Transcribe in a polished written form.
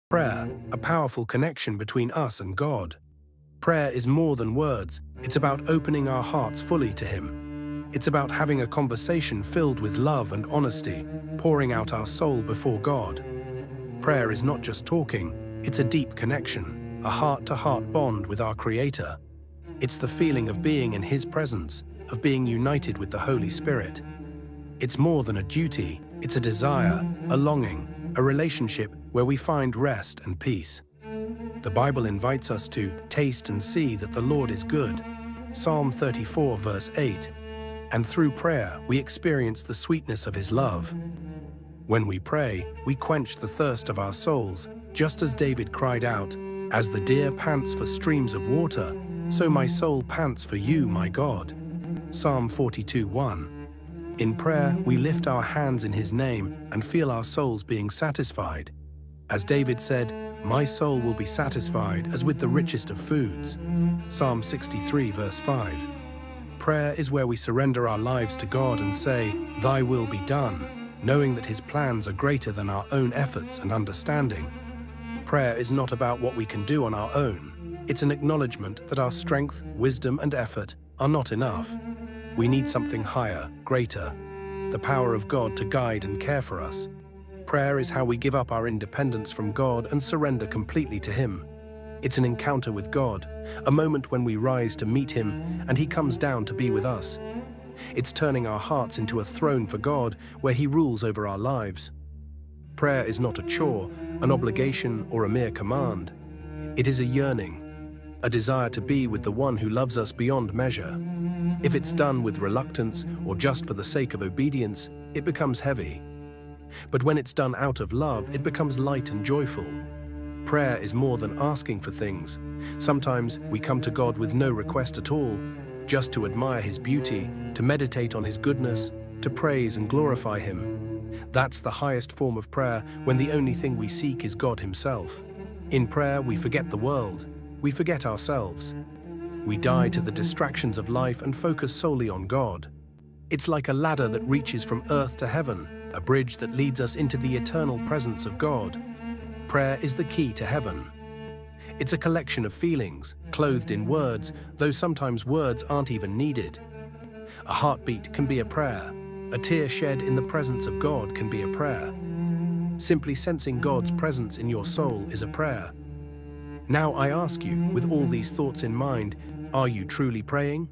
Prayer, a powerful connection between us and God. Prayer is more than words. It's about opening our hearts fully to Him. It's about having a conversation filled with love and honesty, pouring out our soul before God. Prayer is not just talking, it's a deep connection, a heart-to-heart bond with our Creator. It's the feeling of being in His presence, of being united with the Holy Spirit. It's more than a duty, it's a desire, a longing, a relationship where we find rest and peace. The Bible invites us to taste and see that the Lord is good. Psalm 34 verse 8. And through prayer, we experience the sweetness of His love. When we pray, we quench the thirst of our souls, just as David cried out, "As the deer pants for streams of water, so my soul pants for you, my God." Psalm 42:1. In prayer, we lift our hands in His name and feel our souls being satisfied. As David said, "My soul will be satisfied as with the richest of foods." Psalm 63 verse 5. Prayer is where we surrender our lives to God and say, "Thy will be done," knowing that His plans are greater than our own efforts and understanding. Prayer is not about what we can do on our own. It's an acknowledgement that our strength, wisdom, and effort are not enough. We need something higher, greater, the power of God to guide and care for us. Prayer is how we give up our independence from God and surrender completely to Him. It's an encounter with God, a moment when we rise to meet Him and He comes down to be with us. It's turning our hearts into a throne for God where He rules over our lives. Prayer is not a chore, an obligation, or a mere command. It is a yearning, a desire to be with the one who loves us beyond measure. If it's done with reluctance or just for the sake of obedience, it becomes heavy. But when it's done out of love, it becomes light and joyful. Prayer is more than asking for things. Sometimes we come to God with no request at all, just to admire His beauty, to meditate on His goodness, to praise and glorify Him. That's the highest form of prayer, when the only thing we seek is God Himself. In prayer, we forget the world. We forget ourselves. We die to the distractions of life and focus solely on God. It's like a ladder that reaches from earth to heaven, a bridge that leads us into the eternal presence of God. Prayer is the key to heaven. It's a collection of feelings, clothed in words, though sometimes words aren't even needed. A heartbeat can be a prayer. A tear shed in the presence of God can be a prayer. Simply sensing God's presence in your soul is a prayer. Now I ask you, with all these thoughts in mind, are you truly praying?